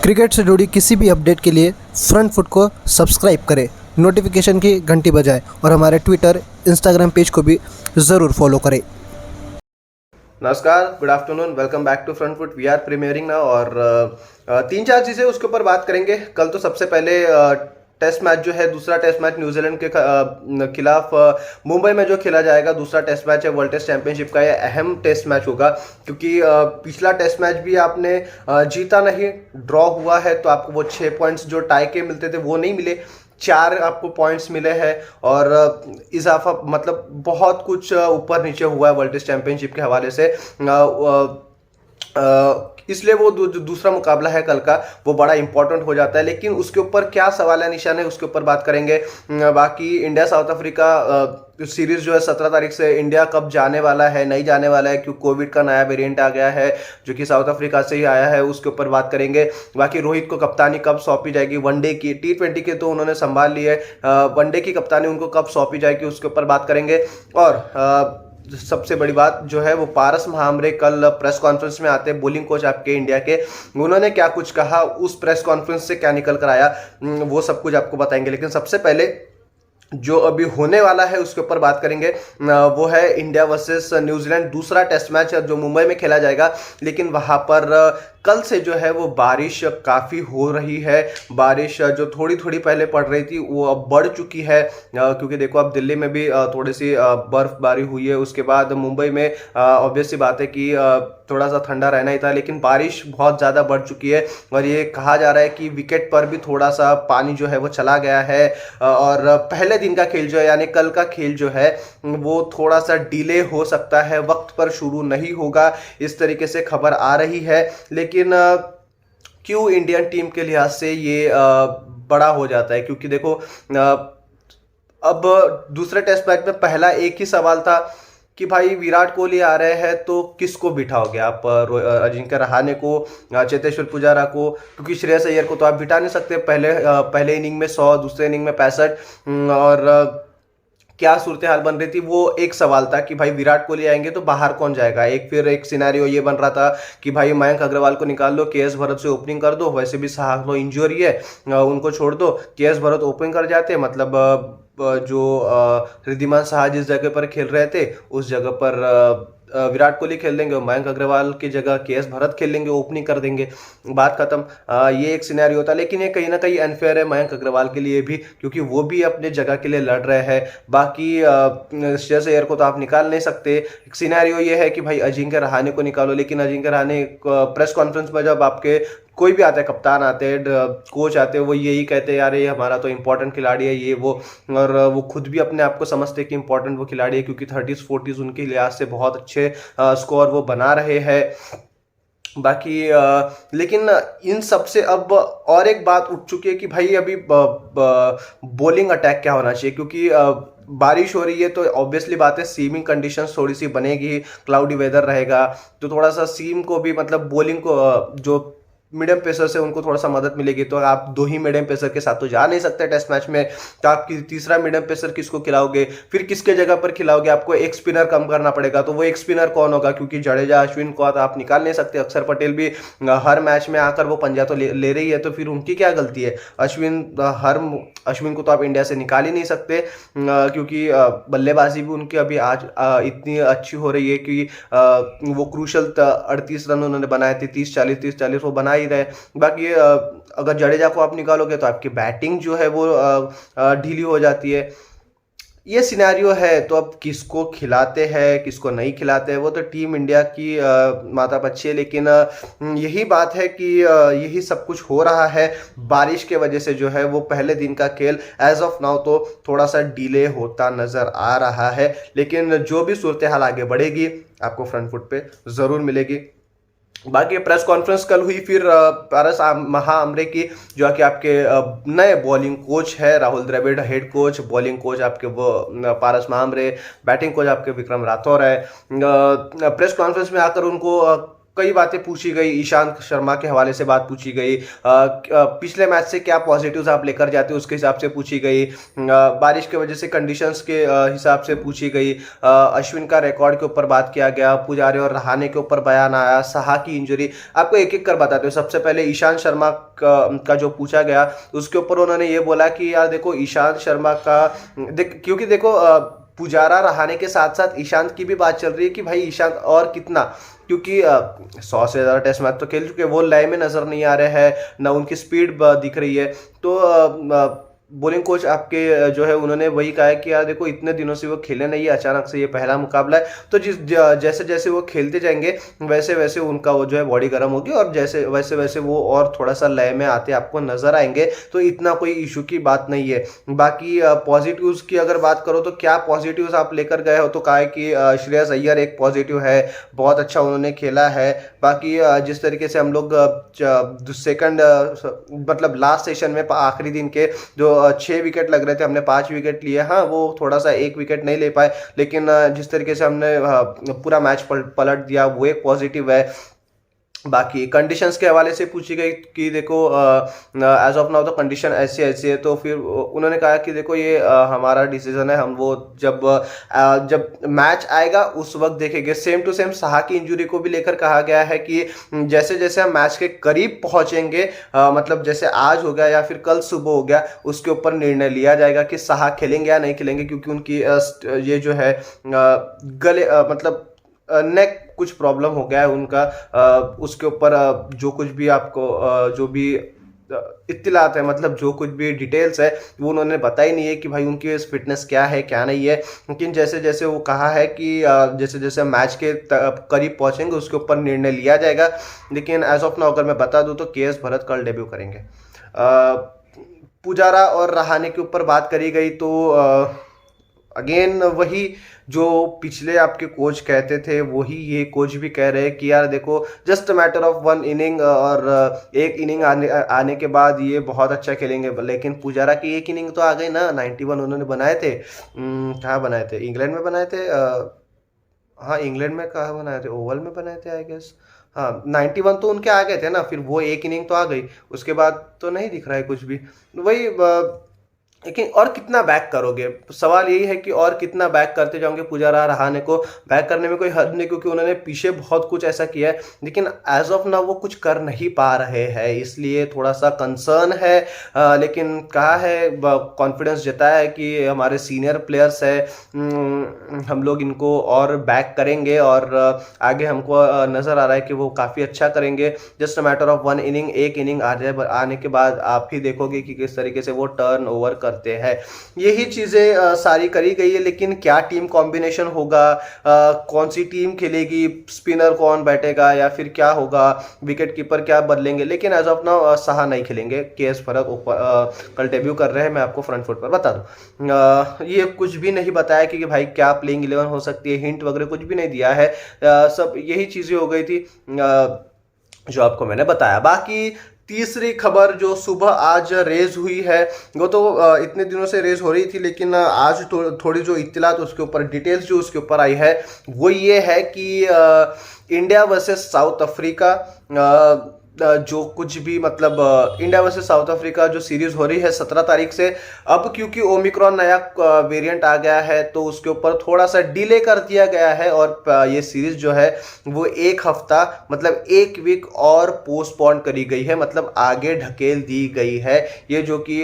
Cricket से जुड़ी किसी भी अपडेट के लिए फ्रंट फुट को सब्सक्राइब करें, नोटिफिकेशन की घंटी बजाएं और हमारे ट्विटर, इंस्टाग्राम पेज को भी ज़रूर फॉलो करें। नमस्कार, good afternoon, welcome back to front foot. We are premiering ना और तीन चार चीज़ें उसके ऊपर बात करेंगे। कल तो सबसे पहले टेस्ट मैच जो है, दूसरा टेस्ट मैच न्यूजीलैंड के खिलाफ मुंबई में जो खेला जाएगा, दूसरा टेस्ट मैच है वर्ल्ड टेस्ट चैंपियनशिप का। यह अहम टेस्ट मैच होगा क्योंकि पिछला टेस्ट मैच भी आपने जीता नहीं, ड्रॉ हुआ है, तो आपको वो 6 पॉइंट्स जो टाई के मिलते थे वो नहीं मिले, 4 आपको पॉइंट्स मिले हैं और इजाफा मतलब बहुत कुछ ऊपर नीचे हुआ है वर्ल्ड टेस्ट चैंपियनशिप के हवाले से। इसलिए वो जो दूसरा मुकाबला है कल का, वो बड़ा इंपॉर्टेंट हो जाता है। लेकिन उसके ऊपर क्या सवाल है, निशान है, उसके ऊपर बात करेंगे। बाकी इंडिया साउथ अफ्रीका सीरीज जो है 17 तारीख से, इंडिया कब जाने वाला है, नहीं जाने वाला है, क्योंकि कोविड का नया वेरिएंट आ गया है जो कि साउथ अफ्रीका से ही आया है, उसके ऊपर बात करेंगे। बाकी रोहित को कप्तानी कब सौंपी जाएगी, वनडे की, T20 के तो उन्होंने संभाल ली है, वनडे की कप्तानी उनको कब सौंपी जाएगी, उसके ऊपर बात करेंगे। और सबसे बड़ी बात जो है वो पारस महामरे कल प्रेस कॉन्फ्रेंस में आते हैं, बॉलिंग कोच आपके इंडिया के, उन्होंने क्या कुछ कहा, उस प्रेस कॉन्फ्रेंस से क्या निकल कर आया, वो सब कुछ आपको बताएंगे। लेकिन सबसे पहले जो अभी होने वाला है उसके ऊपर बात करेंगे। वो है इंडिया वर्सेस न्यूजीलैंड, दूसरा टेस्ट मैच जो मुंबई में खेला जाएगा। लेकिन वहां पर कल से जो है वो बारिश काफ़ी हो रही है। बारिश जो थोड़ी थोड़ी पहले पड़ रही थी वो अब बढ़ चुकी है, क्योंकि देखो अब दिल्ली में भी थोड़ी सी बर्फबारी हुई है। उसके बाद मुंबई में ऑब्वियस सी बात है कि थोड़ा सा ठंडा रहना ही था, लेकिन बारिश बहुत ज़्यादा बढ़ चुकी है और ये कहा जा रहा है कि विकेट पर भी थोड़ा सा पानी जो है वो चला गया है। और पहले दिन का खेल जो है, यानी कल का खेल जो है, वो थोड़ा सा डिले हो सकता है, वक्त पर शुरू नहीं होगा, इस तरीके से खबर आ रही है। लेकिन क्यों इंडियन टीम के लिहाज से ये बड़ा हो जाता है, क्योंकि देखो अब दूसरे टेस्ट मैच में पहला एक ही सवाल था कि भाई विराट कोहली आ रहे हैं तो किसको बिठाओगे आप, अजिंक्य रहाणे को, चेतेश्वर पुजारा को, क्योंकि श्रेयस अय्यर को तो आप बिठा नहीं सकते। पहले इनिंग में 100, दूसरे इनिंग में 65, और क्या सूरत हाल बन रही थी, वो एक सवाल था कि भाई विराट कोहली आएंगे तो बाहर कौन जाएगा। फिर एक सिनेरियो ये बन रहा था कि भाई मयंक अग्रवाल को निकाल दो, KS भरत से ओपनिंग कर दो, वैसे भी साहा को इंजरी है, उनको छोड़ दो, KS भरत ओपनिंग कर जाते, मतलब जो रिद्धिमान साहा जिस जगह पर खेल रहे थे उस जगह पर विराट कोहली खेल देंगे और मयंक अग्रवाल की जगह KS भरत खेल लेंगे, ओपनिंग कर देंगे, बात खत्म। ये एक सिनेरियो होता, लेकिन ये कहीं ना कहीं अनफेयर है मयंक अग्रवाल के लिए भी, क्योंकि वो भी अपने जगह के लिए लड़ रहे हैं। बाकी श्रेयस अय्यर को तो आप निकाल नहीं सकते। एक सिनेरियो ये है कि भाई अजिंक्य रहाणे को निकालो, लेकिन अजिंक्य रहाणे प्रेस कॉन्फ्रेंस में जब आपके कोई भी आता है, कप्तान आते हैं, कोच आते हैं, वो यही कहते हैं यार ये हमारा तो इंपॉर्टेंट खिलाड़ी है, ये वो, और वो खुद भी अपने आप को समझते हैं कि इंपॉर्टेंट वो खिलाड़ी है, क्योंकि 30s 40s उनके लिहाज से बहुत अच्छे स्कोर वो बना रहे हैं। बाकी लेकिन इन सब से अब और एक बात उठ चुकी है कि भाई अभी बॉलिंग अटैक क्या होना चाहिए, क्योंकि बारिश हो रही है तो ऑब्वियसली बात है सीमिंग कंडीशंस थोड़ी सी बनेगी, क्लाउडी वेदर रहेगा, तो थोड़ा सा सीम को भी, मतलब बॉलिंग को जो मीडियम पेसर से उनको थोड़ा सा मदद मिलेगी। तो आप 2 ही मीडियम पेसर के साथ तो जा नहीं सकते टेस्ट मैच में, तो आप तीसरा मीडियम पेसर किसको खिलाओगे, फिर किसके जगह पर खिलाओगे, आपको एक स्पिनर कम करना पड़ेगा। तो वो एक स्पिनर कौन होगा, क्योंकि जडेजा, अश्विन को तो आप निकाल नहीं सकते। अक्षर पटेल भी हर मैच में आकर वो पंजा तो ले रही है, तो फिर उनकी क्या गलती है। अश्विन को तो आप इंडिया से निकाल ही नहीं सकते, क्योंकि बल्लेबाजी भी उनकी अभी आज इतनी अच्छी हो रही है कि वो क्रूशल 38 रन उन्होंने बनाए थे, 30-40 वो बना ही रहे। बाकी अगर जडेजा को आप निकालोगे तो आपकी बैटिंग जो है वो ढीली हो जाती है। ये सिनेरियो है, तो अब किसको खिलाते हैं किसको नहीं खिलाते हैं, वो तो टीम इंडिया की माता बच्ची है। लेकिन यही बात है कि यही सब कुछ हो रहा है बारिश के वजह से, जो है वो पहले दिन का खेल एज ऑफ नाउ तो थोड़ा सा डिले होता नजर आ रहा है। लेकिन जो भी सूरत हाल आगे बढ़ेगी आपको फ्रंट फुट पे ज़रूर मिलेगी। बाकी प्रेस कॉन्फ्रेंस कल हुई फिर पारस महामरे की, जो कि आपके नए बॉलिंग कोच है Rahul Dravid head coach, bowling coach आपके वो पारस महामरे, बैटिंग कोच आपके विक्रम राठौर है। प्रेस कॉन्फ्रेंस में आकर उनको कई बातें पूछी गई, ईशांत शर्मा के हवाले से बात पूछी गई, पिछले मैच से क्या पॉजिटिव्स आप लेकर जाते हो उसके हिसाब से पूछी गई, बारिश की वजह से कंडीशंस के हिसाब से पूछी गई, अश्विन का रिकॉर्ड के ऊपर बात किया गया, पुजारी और रहाणे के ऊपर बयान आया, साहा की इंजरी। आपको एक एक कर बताते हो। सबसे पहले ईशांत शर्मा का जो पूछा गया उसके ऊपर उन्होंने ये बोला कि यार देखो ईशांत शर्मा का क्योंकि देखो पुजारा रहाणे के साथ साथ ईशांत की भी बात चल रही है कि भाई ईशांत और कितना, क्योंकि 100 से ज़्यादा टेस्ट मैच तो खेल चुके, वो लय में नज़र नहीं आ रहे हैं, ना उनकी स्पीड दिख रही है। तो बॉलिंग कोच आपके जो है उन्होंने वही कहा है कि यार देखो इतने दिनों से वो खेले नहीं है, अचानक से ये पहला मुकाबला है, तो जैसे जैसे वो खेलते जाएंगे वैसे वैसे उनका वो जो है बॉडी गर्म होगी और जैसे वैसे वैसे वो और थोड़ा सा लय में आते आपको नजर आएंगे, तो इतना कोई इशू की बात नहीं है। बाकी पॉजिटिव्स की अगर बात करो तो क्या पॉजिटिव्स आप लेकर गए हो, तो कहा है कि श्रेयस अय्यर एक पॉजिटिव है, बहुत अच्छा उन्होंने खेला है। बाकी जिस तरीके से हम लोग सेकंड मतलब लास्ट सेशन में आखिरी दिन के जो 6 विकेट लग रहे थे, हमने 5 विकेट लिए। हाँ, वो थोड़ा सा 1 विकेट नहीं ले पाए, लेकिन जिस तरीके से हमने पूरा मैच पलट दिया वो एक पॉजिटिव है। बाकी कंडीशंस के हवाले से पूछी गई कि देखो एज ऑफ नाउ तो कंडीशन ऐसी ऐसी है, तो फिर उन्होंने कहा कि देखो ये हमारा डिसीजन है, हम वो जब मैच आएगा उस वक्त देखेंगे। सेम टू सेम साहा की इंजरी को भी लेकर कहा गया है कि जैसे जैसे हम मैच के करीब पहुंचेंगे, मतलब जैसे आज हो गया या फिर कल सुबह हो गया, उसके ऊपर निर्णय लिया जाएगा कि साहा खेलेंगे या नहीं खेलेंगे, क्योंकि उनकी ये जो है गले मतलब नेक कुछ प्रॉब्लम हो गया है उनका। उसके ऊपर जो कुछ भी आपको जो भी इत्तिलात है, मतलब जो कुछ भी डिटेल्स है वो उन्होंने बताई नहीं है कि भाई उनकी फिटनेस क्या है क्या नहीं है। लेकिन जैसे जैसे वो कहा है कि जैसे जैसे मैच के करीब पहुंचेंगे उसके ऊपर निर्णय लिया जाएगा। लेकिन एज ऑफ नाउ अगर मैं बता दूं तो केएस भरत कल डेब्यू करेंगे। पुजारा और रहाणे के ऊपर बात करी गई तो अगेन वही जो पिछले आपके कोच कहते थे वही ये कोच भी कह रहे हैं कि यार देखो जस्ट मैटर ऑफ 1 इनिंग, और एक इनिंग आने के बाद ये बहुत अच्छा खेलेंगे। लेकिन पुजारा की एक इनिंग तो आ गई ना, 91 उन्होंने बनाए थे। कहाँ बनाए थे? इंग्लैंड में बनाए थे। हाँ, इंग्लैंड में कहाँ बनाए थे? ओवल में बनाए थे आई गेस। हाँ, 91 तो उनके आ गए थे ना, फिर वो एक इनिंग तो आ गई, उसके बाद तो नहीं दिख रहा है कुछ भी। वही लेकिन और कितना बैक करोगे, सवाल यही है कि और कितना बैक करते जाओगे। पुजारा रहाणे को बैक करने में कोई हद नहीं, क्योंकि उन्होंने पीछे बहुत कुछ ऐसा किया है, लेकिन एज ऑफ नाउ वो कुछ कर नहीं पा रहे हैं, इसलिए थोड़ा सा कंसर्न है। लेकिन कहा है, कॉन्फिडेंस जताया है कि हमारे सीनियर प्लेयर्स है, हम लोग इनको और बैक करेंगे और आगे हमको नज़र आ रहा है कि वो काफ़ी अच्छा करेंगे। जस्ट मैटर ऑफ 1 इनिंग, एक इनिंग आने के बाद आप ही देखोगे कि किस तरीके से वो टर्न ओवर करते हैं। यही चीज़ें सारी करी गई है, लेकिन क्या टीम कॉम्बिनेशन होगा, कौन सी टीम खेलेगी, स्पिनर कौन बैठेगा या फिर क्या होगा, विकेट कीपर क्या बदलेंगे, लेकिन एज ऑफ नाउ साहा नहीं खेलेंगे। केएस भरत कल डेब्यू कर रहे हैं, मैं आपको फ्रंट फुट पर बता दूं। ये कुछ भी नहीं बताया कि भाई क्या प्लेइंग 11 हो सकती है, हिंट वगैरह कुछ भी नहीं दिया है। सब यही चीज़ें हो गई थी जो आपको मैंने बताया। बाकी तीसरी खबर जो सुबह आज रेज हुई है, वो तो इतने दिनों से रेज हो रही थी, लेकिन आज थोड़ी जो इत्तिलात उसके ऊपर डिटेल्स जो उसके ऊपर आई है वो ये है कि इंडिया वर्सेस साउथ अफ्रीका, जो कुछ भी मतलब इंडिया वर्सेस साउथ अफ्रीका जो सीरीज हो रही है 17 तारीख से, अब क्योंकि ओमिक्रॉन नया वेरिएंट आ गया है तो उसके ऊपर थोड़ा सा डिले कर दिया गया है, और ये सीरीज जो है वो 1 हफ्ता मतलब 1 वीक और पोस्टपोन करी गई है, मतलब आगे ढकेल दी गई है। ये जो कि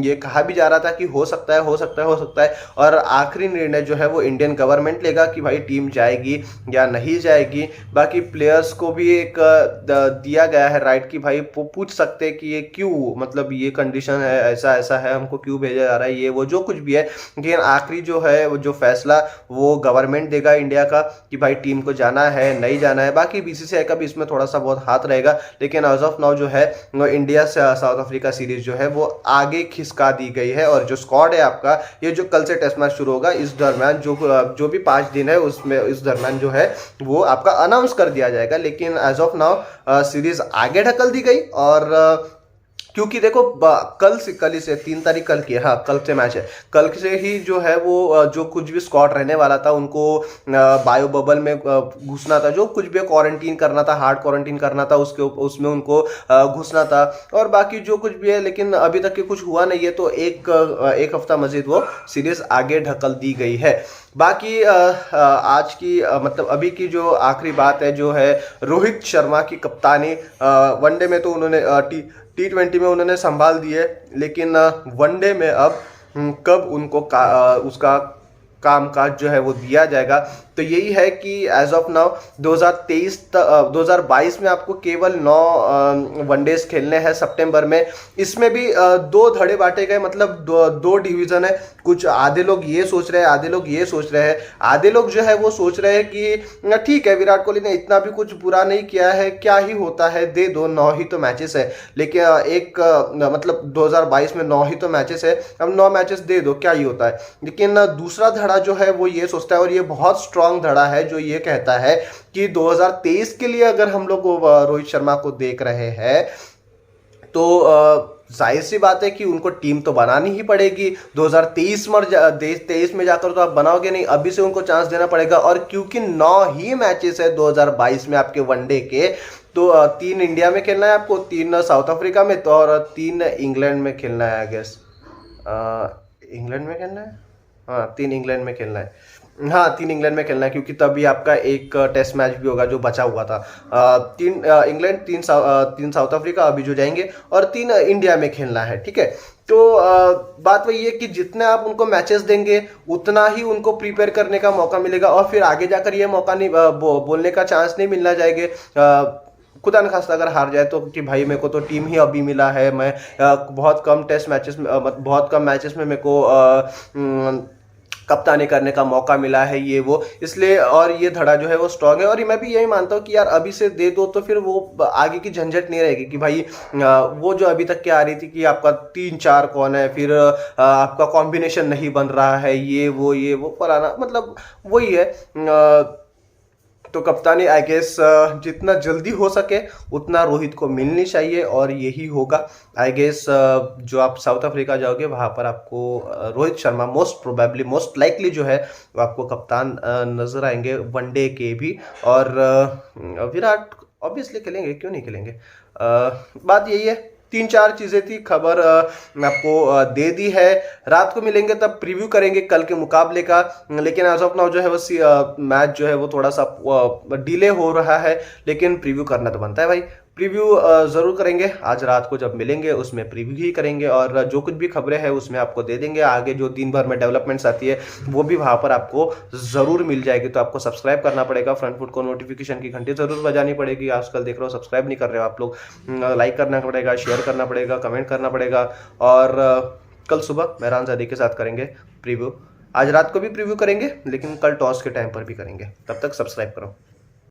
ये कहा भी जा रहा था कि हो सकता है हो सकता है हो सकता है, और आखिरी निर्णय जो है वो इंडियन गवर्नमेंट लेगा कि भाई टीम जाएगी या नहीं जाएगी। बाकी प्लेयर्स को भी एक दिया गया है राइट कि भाई पूछ सकते हैं कि ये क्यों, मतलब ये कंडीशन है, ऐसा ऐसा है, हमको क्यों भेजा जा रहा है, ये वो जो कुछ भी है। लेकिन आखिरी जो है वो जो फैसला वो गवर्नमेंट देगा इंडिया का कि भाई टीम को जाना है नहीं जाना है। बाकी बीसीसीआई का भी इसमें थोड़ा सा बहुत हाथ रहेगा, लेकिन एज ऑफ नाउ जो है वो इंडिया से साउथ अफ्रीका सीरीज जो है वो आगे खिसका दी गई है। और जो स्क्वाड है आपका, ये जो कल से टेस्ट मैच शुरू होगा इस दरम्यान जो भी 5 दिन है उसमें इस दरम्यान जो है वो आपका अनाउंस कर दिया जाएगा। लेकिन एज ऑफ नाउ सीरीज आगे ढकल दी गई और क्योंकि देखो कल ही से 3 तारीख कल की है, हाँ कल से मैच है, कल से ही जो है वो जो कुछ भी स्क्वाड रहने वाला था उनको बायो बबल में घुसना था, जो कुछ भी क्वारंटीन करना था, हार्ड क्वारंटीन करना था, उसके उसमें उनको घुसना था और बाकी जो कुछ भी है, लेकिन अभी तक के कुछ हुआ नहीं है, तो एक हफ्ता मजीद वो सीरीज आगे ढकल दी गई है। बाकी आज की मतलब अभी की जो आखिरी बात है जो है रोहित शर्मा की कप्तानी। वनडे में तो उन्होंने T20 में उन्होंने संभाल दिए, लेकिन वनडे में अब कब उनको उसका कामकाज जो है वो दिया जाएगा। तो यही है कि एज ऑफ नाउ 2022 में आपको केवल 9 वनडेज खेलने हैं सितंबर में। इसमें भी 2 धड़े बांटे गए, मतलब दो डिवीजन है। कुछ आधे लोग ये सोच रहे हैं, आधे लोग ये सोच रहे हैं। आधे लोग जो है वो सोच रहे हैं कि ठीक है, विराट कोहली ने इतना भी कुछ बुरा नहीं किया है, क्या ही होता है, दे दो, 9 ही तो मैचेस है। लेकिन मतलब 2022 में 9 ही तो मैचेस है, अब 9 मैचेस दे दो, क्या ही होता है। लेकिन दूसरा धड़ा जो है वो ये सोचता है, और ये बहुत स्ट्रांग धड़ा है, जो ये कहता है कि 2023 के लिए अगर हम लोग रोहित शर्मा को देख रहे हैं तो जाहिर सी बात है कि उनको टीम तो बनानी ही पड़ेगी। 2023 में जाकर तो आप बनाओगे नहीं, अभी से उनको चांस देना पड़ेगा। और क्योंकि 9 ही मैचेस है 2022 में आपके वनडे के, तो 3 इंडिया में खेलना है आपको, 3 साउथ अफ्रीका में, तो और 3 इंग्लैंड में खेलना है। आई गेस इंग्लैंड में खेलना है, हाँ 3 इंग्लैंड में खेलना है, हाँ 3 इंग्लैंड में खेलना है, क्योंकि तभी आपका एक टेस्ट मैच भी होगा जो बचा हुआ था। 3 इंग्लैंड, 3 साउथ अफ्रीका अभी जो जाएंगे, और 3 इंडिया में खेलना है, ठीक है। तो बात वही है कि जितने आप उनको मैचेस देंगे उतना ही उनको प्रिपेयर करने का मौका मिलेगा, और फिर आगे जाकर ये मौका नहीं बोलने का चांस नहीं मिलना जाएगा खुदा न खास्ता अगर हार जाए तो, कि भाई मेरे को तो टीम ही अभी मिला है, मैं बहुत कम टेस्ट मैचेस में बहुत कम मैचेस में मेरे को कप्तानी करने का मौका मिला है, ये वो, इसलिए। और ये धड़ा जो है वो स्ट्रांग है, और मैं भी यही मानता हूँ कि यार अभी से दे दो, तो फिर वो आगे की झंझट नहीं रहेगी कि भाई वो जो अभी तक क्या आ रही थी कि आपका 3-4 कौन है, फिर आपका कॉम्बिनेशन नहीं बन रहा है, ये वो फलाना, मतलब वही है। तो कप्तानी आई गेस जितना जल्दी हो सके उतना रोहित को मिलनी चाहिए, और यही होगा आई गेस। जो आप साउथ अफ्रीका जाओगे वहाँ पर आपको Rohit Sharma most probably, most likely जो है वो आपको कप्तान नजर आएंगे वनडे के भी। और विराट ऑब्वियसली खेलेंगे, क्यों नहीं खेलेंगे। बात यही है, 3-4 चीज़ें थी, खबर मैं आपको दे दी है। रात को मिलेंगे तब प्रीव्यू करेंगे कल के मुकाबले का, लेकिन एज ऑफ नाउ जो है वो मैच जो है वो थोड़ा सा डिले हो रहा है, लेकिन प्रीव्यू करना तो बनता है भाई। प्रीव्यू ज़रूर करेंगे, आज रात को जब मिलेंगे उसमें प्रीव्यू ही करेंगे, और जो कुछ भी खबरें हैं उसमें आपको दे देंगे। आगे जो दिन भर में डेवलपमेंट्स आती है वो भी वहाँ पर आपको ज़रूर मिल जाएगी। तो आपको सब्सक्राइब करना पड़ेगा, फ्रंट फुट को नोटिफिकेशन की घंटी ज़रूर बजानी पड़ेगी। आजकल देख रहे हो सब्सक्राइब नहीं कर रहे हो आप लोग, लाइक करना पड़ेगा, शेयर करना पड़ेगा, कमेंट करना पड़ेगा। और कल सुबह मेहरान ज़ादी के साथ करेंगे प्रीव्यू। आज रात को भी प्रीव्यू करेंगे, लेकिन कल टॉस के टाइम पर भी करेंगे। तब तक सब्सक्राइब करो।